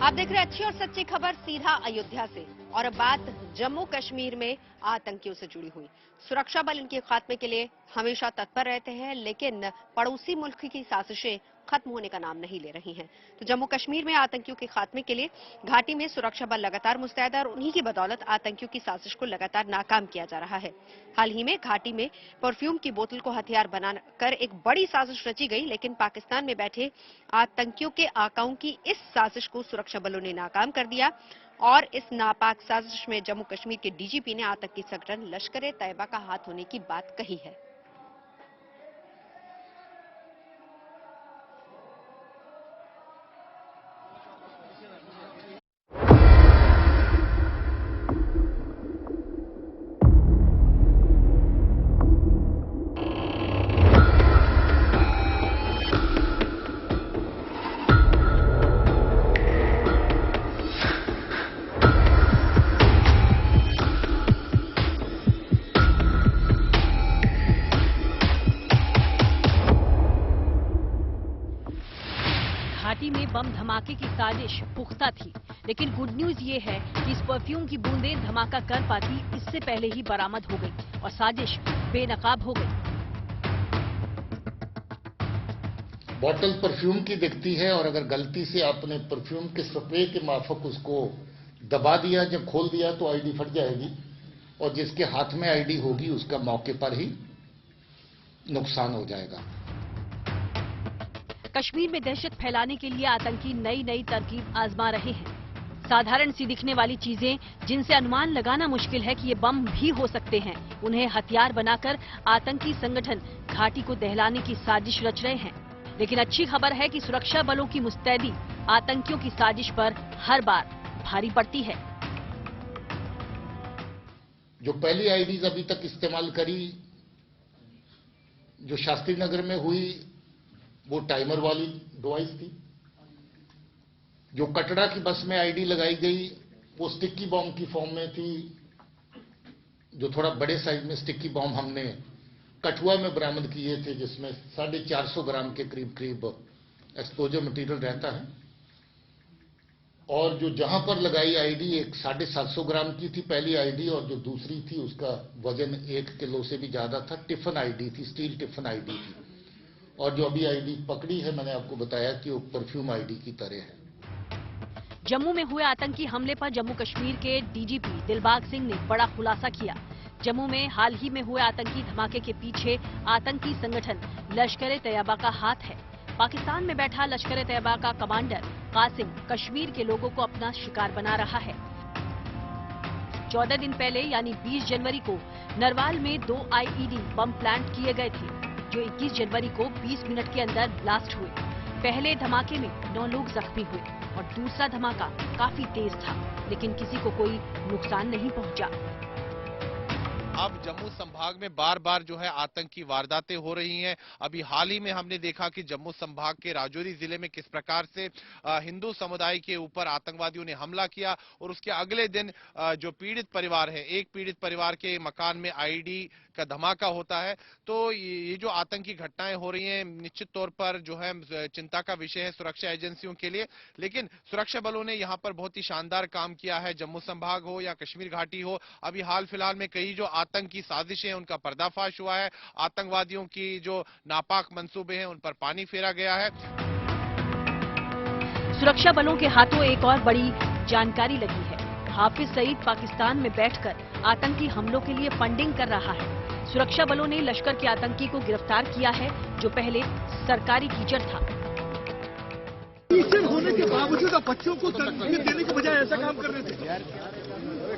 आप देख रहे हैं अच्छी और सच्ची खबर सीधा अयोध्या से। और अब बात जम्मू कश्मीर में आतंकियों से जुड़ी हुई। सुरक्षा बल इनके खात्मे के लिए हमेशा तत्पर रहते हैं, लेकिन पड़ोसी मुल्क की साजिशें खत्म होने का नाम नहीं ले रही हैं। तो जम्मू कश्मीर में आतंकियों के खात्मे के लिए घाटी में सुरक्षा बल लगातार मुस्तैद है और उन्हीं की बदौलत आतंकियों की साजिश को लगातार नाकाम किया जा रहा है। हाल ही में घाटी में परफ्यूम की बोतल को हथियार बनाकर एक बड़ी साजिश रची गई, लेकिन पाकिस्तान में बैठे आतंकियों के आकाओं की इस साजिश को सुरक्षा बलों ने नाकाम कर दिया और इस नापाक साजिश में जम्मू कश्मीर के डीजीपी ने आतंकी संगठन लश्कर-ए-तैयबा का हाथ होने की बात कही है। घाटी में बम धमाके की साजिश पुख्ता थी, लेकिन गुड न्यूज ये है कि इस परफ्यूम की बूंदें धमाका कर पाती इससे पहले ही बरामद हो गई और साजिश बेनकाब हो गई। बॉटल परफ्यूम की दिखती है और अगर गलती से आपने परफ्यूम के स्प्रे के माफक उसको दबा दिया, जब खोल दिया तो आईडी फट जाएगी और जिसके हाथ में आईडी होगी उसका मौके पर ही नुकसान हो जाएगा। कश्मीर में दहशत फैलाने के लिए आतंकी नई नई तरकीब आजमा रहे हैं। साधारण सी दिखने वाली चीजें जिनसे अनुमान लगाना मुश्किल है कि ये बम भी हो सकते हैं, उन्हें हथियार बनाकर आतंकी संगठन घाटी को दहलाने की साजिश रच रहे हैं। लेकिन अच्छी खबर है कि सुरक्षा बलों की मुस्तैदी आतंकियों की साजिश पर हर बार भारी पड़ती है। जो पहली आईडीज अभी तक इस्तेमाल करी, जो शास्त्री नगर में हुई, वो टाइमर वाली डिवाइस थी। जो कटरा की बस में आईडी लगाई गई वो स्टिकी बॉम्ब की फॉर्म में थी। जो थोड़ा बड़े साइज में स्टिकी बॉम्ब हमने कठुआ में बरामद किए थे, जिसमें 450 ग्राम के करीब करीब एक्सप्लोजिव मटेरियल रहता है। और जो जहां पर लगाई आईडी एक 750 ग्राम की थी पहली आईडी, और जो दूसरी थी उसका वजन 1 किलो से भी ज्यादा था। टिफिन आईडी थी, स्टील टिफिन आईडी थी। और जो अभी आईडी पकड़ी है, मैंने आपको बताया कि वो परफ्यूम आईडी की तरह है। जम्मू में हुए आतंकी हमले पर जम्मू कश्मीर के डीजीपी दिलबाग सिंह ने बड़ा खुलासा किया। जम्मू में हाल ही में हुए आतंकी धमाके के पीछे आतंकी संगठन लश्कर-ए-तैयबा का हाथ है। पाकिस्तान में बैठा लश्कर-ए-तैयबा का कमांडर कासिम कश्मीर के लोगों को अपना शिकार बना रहा है। 14 दिन पहले यानी 20 जनवरी को नरवाल में 2 आईईडी बम प्लांट किए गए थे, जो 21 जनवरी को 20 मिनट के अंदर ब्लास्ट हुए। पहले धमाके में 9 लोग जख्मी हुए और दूसरा धमाका काफी तेज था, लेकिन किसी को कोई नुकसान नहीं पहुंचा। अब जम्मू संभाग में बार बार जो है आतंकी वारदातें हो रही हैं। अभी हाल ही में हमने देखा कि जम्मू संभाग के राजौरी जिले में किस प्रकार से हिंदू समुदाय के ऊपर आतंकवादियों ने हमला किया और उसके अगले दिन जो पीड़ित परिवार है, एक पीड़ित परिवार के मकान में आईडी का धमाका होता है। तो ये जो आतंकी घटनाएं हो रही हैं, निश्चित तौर पर जो है चिंता का विषय है सुरक्षा एजेंसियों के लिए। लेकिन सुरक्षा बलों ने यहाँ पर बहुत ही शानदार काम किया है, जम्मू संभाग हो या कश्मीर घाटी हो। अभी हाल फिलहाल में कई जो आतंकी साजिशें उनका पर्दाफाश हुआ है। आतंकवादियों की जो नापाक मंसूबे हैं उन पर पानी फेरा गया है। सुरक्षा बलों के हाथों एक और बड़ी जानकारी लगी है। हाफिज सईद पाकिस्तान में बैठकर आतंकी हमलों के लिए फंडिंग कर रहा है। सुरक्षा बलों ने लश्कर के आतंकी को गिरफ्तार किया है, जो पहले सरकारी टीचर था। टीचर होने के बावजूद आप बच्चों को तरबियत देने के बजाय ऐसा काम कर रहे थे।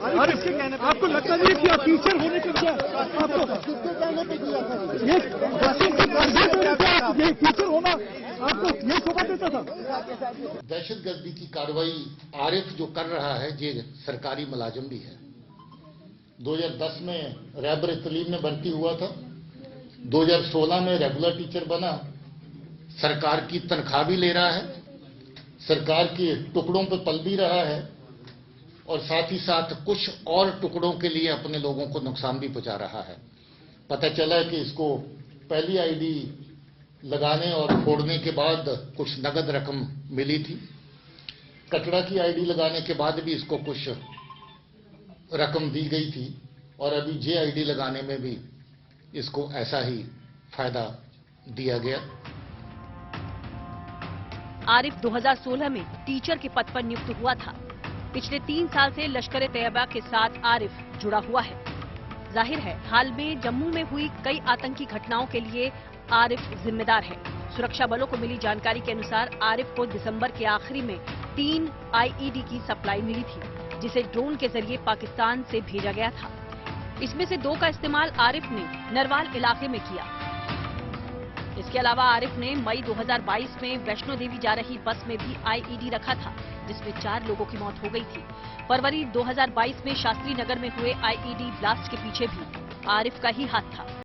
और इसके कहने पर आपको लगता नहीं कि आप टीचर होने के बजाय आपको ये टीचर होना आपको ये शोभा देता था। दहशतगर्दी की कार्रवाई आरिफ जो कर रहा है, ये सरकारी मुलाजिम भी है। 2010 में रैबर इतलीम में भर्ती हुआ था। 2016 में रेगुलर टीचर बना। सरकार की तनख्वाह भी ले रहा है, सरकार के टुकड़ों पर पल भी रहा है और साथ ही साथ कुछ और टुकड़ों के लिए अपने लोगों को नुकसान भी पहुंचा रहा है। पता चला कि इसको पहली आईडी लगाने और फोड़ने के बाद कुछ नगद रकम मिली थी। कटरा की आईडी लगाने के बाद भी इसको कुछ रकम दी गई थी और अभी जे आईडी लगाने में भी इसको ऐसा ही फायदा दिया गया। आरिफ 2016 में टीचर के पद पर नियुक्त हुआ था। पिछले 3 साल से लश्कर तैयबा के साथ आरिफ जुड़ा हुआ है। जाहिर है हाल में जम्मू में हुई कई आतंकी घटनाओं के लिए आरिफ जिम्मेदार है। सुरक्षा बलों को मिली जानकारी के अनुसार आरिफ को दिसंबर के आखिरी में 3 आईईडी की सप्लाई मिली थी, जिसे ड्रोन के जरिए पाकिस्तान से भेजा गया था। इसमें से 2 का इस्तेमाल आरिफ ने नरवाल इलाके में किया। इसके अलावा आरिफ ने मई 2022 में वैष्णो देवी जा रही बस में भी आईईडी रखा था, जिसमें 4 लोगों की मौत हो गई थी। फरवरी 2022 में शास्त्री नगर में हुए आईईडी ब्लास्ट के पीछे भी आरिफ का ही हाथ था।